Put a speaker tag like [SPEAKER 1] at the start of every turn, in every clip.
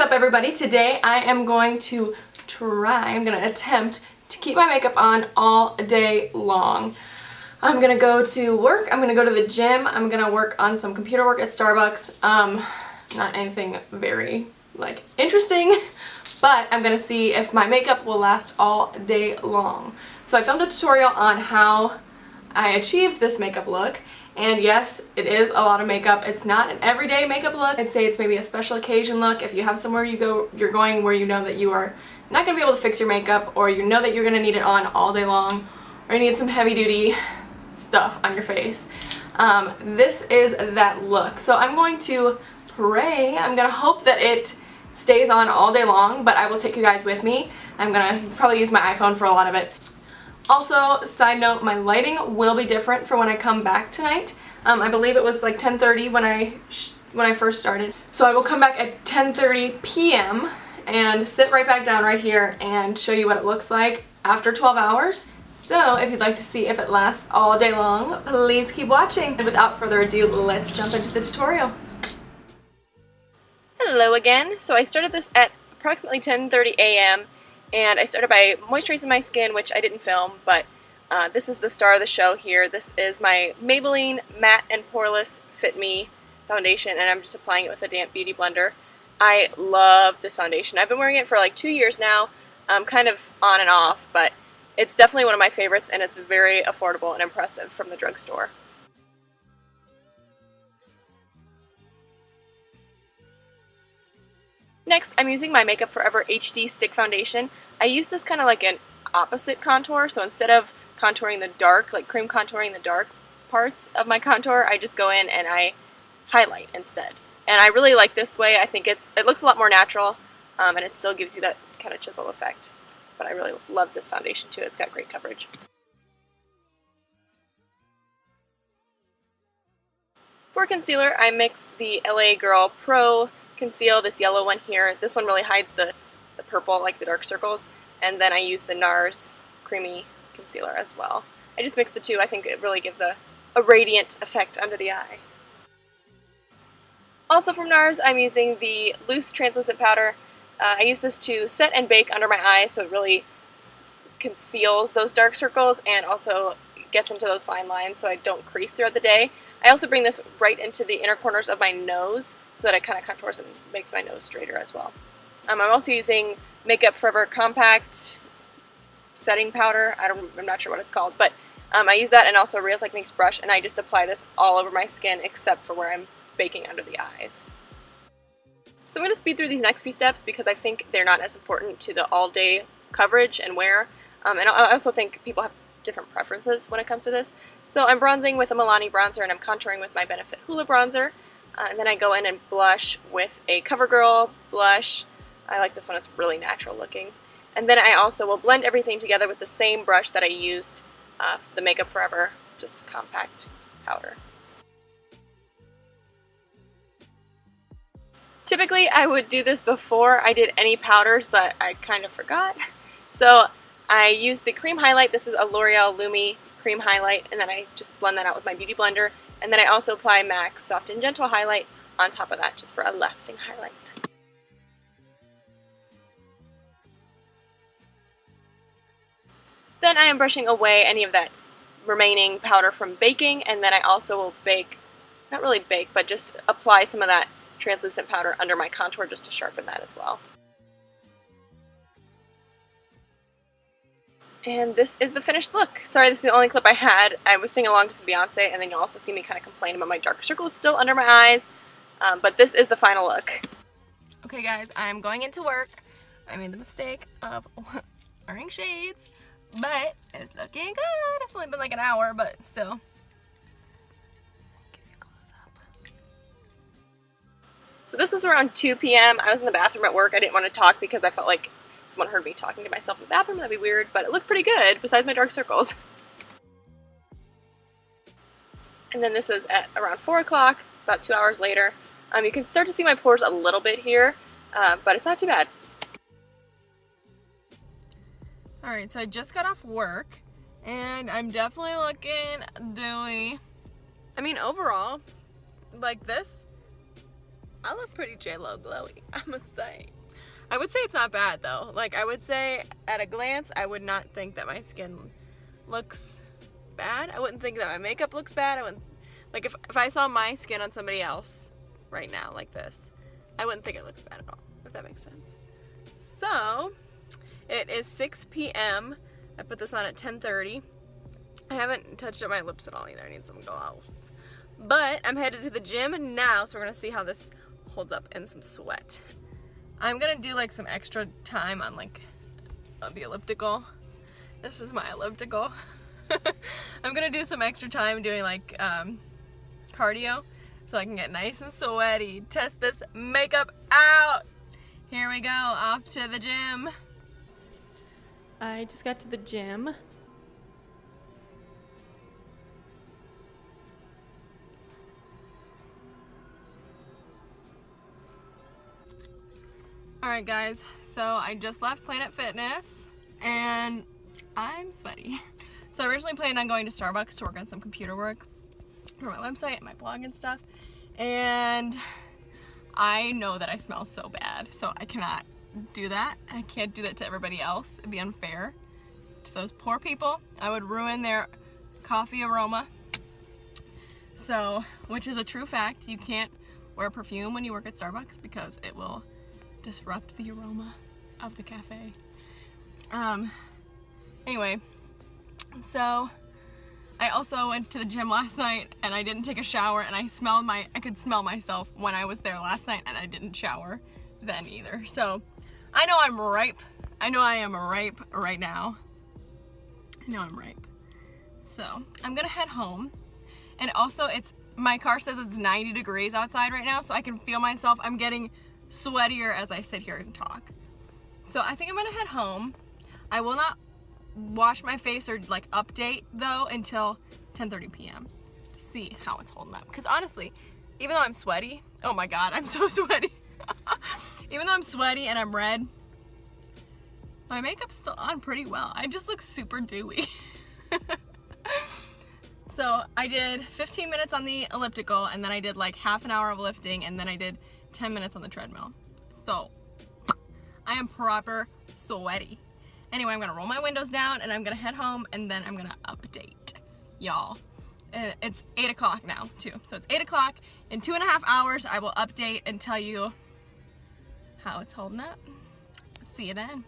[SPEAKER 1] up, everybody? Today I am going to attempt to keep my makeup on all day long. I'm gonna go to work, I'm gonna go to the gym, I'm gonna work on some computer work at Starbucks. Not anything very interesting, but I'm gonna see if my makeup will last all day long. So I filmed a tutorial on how I achieved this makeup look, and yes, it is a lot of makeup. It's not an everyday makeup look. I'd say it's maybe a special occasion look. If you have somewhere you're going where you know that you are not gonna be able to fix your makeup, or you know that you're gonna need it on all day long, or you need some heavy duty stuff on your face. This is that look. So I'm going to pray. I'm gonna hope that it stays on all day long, but I will take you guys with me. I'm gonna probably use my iPhone for a lot of it. Also, side note, my lighting will be different for when I come back tonight. I believe it was like 10:30 when I first started. So I will come back at 10:30 p.m. and sit right back down right here and show you what it looks like after 12 hours. So if you'd like to see if it lasts all day long, please keep watching. And without further ado, let's jump into the tutorial. Hello again. So I started this at approximately 10:30 a.m. and I started by moisturizing my skin, which I didn't film, but this is the star of the show here. This is my Maybelline Matte and Poreless Fit Me foundation, and I'm just applying it with a damp beauty blender. I love this foundation. I've been wearing it for like 2 years now, kind of on and off, but it's definitely one of my favorites, and it's very affordable and impressive from the drugstore. Next, I'm using my Makeup Forever HD Stick Foundation. I use this kind of like an opposite contour, so instead of contouring the dark, like cream contouring the dark parts of my contour, I just go in and I highlight instead. And I really like this way. I think it looks a lot more natural, and it still gives you that kind of chisel effect. But I really love this foundation too. It's got great coverage. For concealer, I mix the LA Girl Pro Conceal, this yellow one here. This one really hides the purple, like the dark circles. And then I use the NARS Creamy Concealer as well. I just mix the two. I think it really gives a radiant effect under the eye. Also from NARS, I'm using the loose translucent powder. I use this to set and bake under my eyes, so it really conceals those dark circles and also gets into those fine lines so I don't crease throughout the day. I also bring this right into the inner corners of my nose so that it kind of contours and makes my nose straighter as well. I'm also using Makeup Forever Compact Setting Powder. I'm not sure what it's called, but I use that, and also Real Techniques brush, and I just apply this all over my skin except for where I'm baking under the eyes. So I'm going to speed through these next few steps because I think they're not as important to the all-day coverage and wear. And I also think people have different preferences when it comes to this. So I'm bronzing with a Milani bronzer, and I'm contouring with my Benefit Hoola bronzer. And then I go in and blush with a CoverGirl blush. I like this one, it's really natural looking. And then I also will blend everything together with the same brush that I used, the Makeup Forever, just compact powder. Typically, I would do this before I did any powders, but I kind of forgot. So I use the cream highlight. This is a L'Oreal Lumi cream highlight, and then I just blend that out with my beauty blender. And then I also apply MAC's Soft and Gentle highlight on top of that, just for a lasting highlight. Then I am brushing away any of that remaining powder from baking, and then I also will bake, not really bake, but just apply some of that translucent powder under my contour just to sharpen that as well. And this is the finished look. Sorry, this is the only clip I had. I was singing along to some Beyonce, and then you'll also see me kind of complain about my dark circles still under my eyes. But this is the final look. Okay guys, I'm going into work. I made the mistake of wearing shades, but it's looking good. It's only been like an hour, but still. So this was around 2 p.m. I was in the bathroom at work. I didn't want to talk because I felt like someone heard me talking to myself in the bathroom. That'd be weird, but it looked pretty good besides my dark circles. And then this is at around 4 o'clock, about 2 hours later. You can start to see my pores a little bit here, but it's not too bad. Alright, so I just got off work, and I'm definitely looking dewy. I mean, overall, like this, I look pretty J-Lo glowy, I must say. I would say it's not bad though. Like, I would say at a glance, I would not think that my skin looks bad. I wouldn't think that my makeup looks bad. I wouldn't, like, if I saw my skin on somebody else right now like this, I wouldn't think it looks bad at all, if that makes sense. So, it is 6 p.m. I put this on at 10:30. I haven't touched up my lips at all either. I need some gloss. But I'm headed to the gym now, so we're gonna see how this holds up in some sweat. I'm gonna do like some extra time on like the elliptical. This is my elliptical. I'm gonna do some extra time doing like cardio so I can get nice and sweaty. Test this makeup out. Here we go, off to the gym. I just got to the gym. Alright guys, so I just left Planet Fitness and I'm sweaty. So I originally planned on going to Starbucks to work on some computer work for my website and my blog and stuff. And I know that I smell so bad, so I cannot do that. I can't do that to everybody else. It'd be unfair to those poor people. I would ruin their coffee aroma. So, which is a true fact. You can't wear perfume when you work at Starbucks because it will disrupt the aroma of the cafe. Anyway, so I also went to the gym last night and I didn't take a shower, and I could smell myself when I was there last night, and I didn't shower then either. So I know I'm ripe. I know I am ripe right now. I know I'm ripe. So I'm gonna head home, and also my car says it's 90 degrees outside right now, so I can feel myself. I'm getting sweatier as I sit here and talk. So I think I'm gonna head home. I will not wash my face or like update though until 10:30 p.m. See how it's holding up. Because honestly, even though I'm sweaty, oh my god, I'm so sweaty. Even though I'm sweaty and I'm red, my makeup's still on pretty well. I just look super dewy. So I did 15 minutes on the elliptical, and then I did like half an hour of lifting, and then I did 10 minutes on the treadmill. So I am proper sweaty. Anyway, I'm gonna roll my windows down and I'm gonna head home, and then I'm gonna update y'all. It's 8 o'clock now too. So it's 8 o'clock. In 2.5 hours, I will update and tell you how it's holding up. See you then.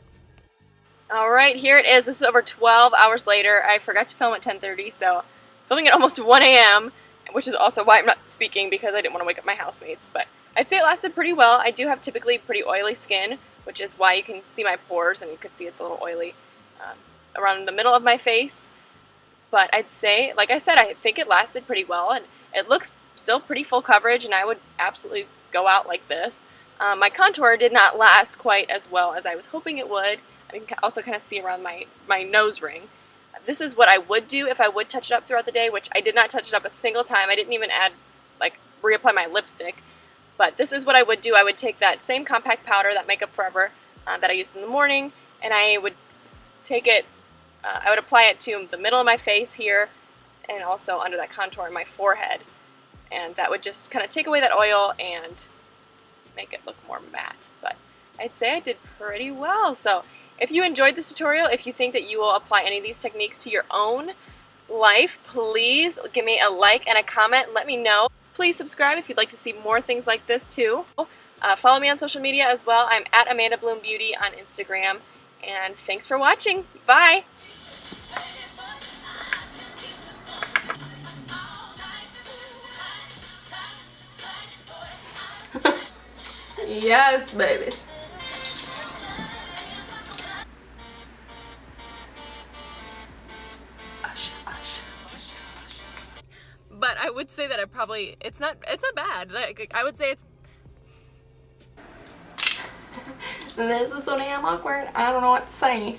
[SPEAKER 1] All right, here it is. This is over 12 hours later. I forgot to film at 10:30, so filming at almost 1 a.m., which is also why I'm not speaking, because I didn't want to wake up my housemates. But I'd say it lasted pretty well. I do have typically pretty oily skin, which is why you can see my pores, and you can see it's a little oily around the middle of my face. But I'd say, like I said, I think it lasted pretty well, and it looks still pretty full coverage, and I would absolutely go out like this. My contour did not last quite as well as I was hoping it would. I can also kind of see around my nose ring. This is what I would do if I would touch it up throughout the day, which I did not touch it up a single time. I didn't even add, like, reapply my lipstick. But this is what I would do. I would take that same compact powder, that Makeup Forever, that I used in the morning, and I would take it, I would apply it to the middle of my face here, and also under that contour in my forehead. And that would just kind of take away that oil and make it look more matte. But I'd say I did pretty well. So if you enjoyed this tutorial, if you think that you will apply any of these techniques to your own life, please give me a like and a comment. Let me know. Please subscribe if you'd like to see more things like this too. Follow me on social media as well. I'm at Amanda Bloom Beauty on Instagram. And thanks for watching. Bye! Yes, baby. But I would say that it's not bad. Like, I would say it's this is so damn awkward. I don't know what to say.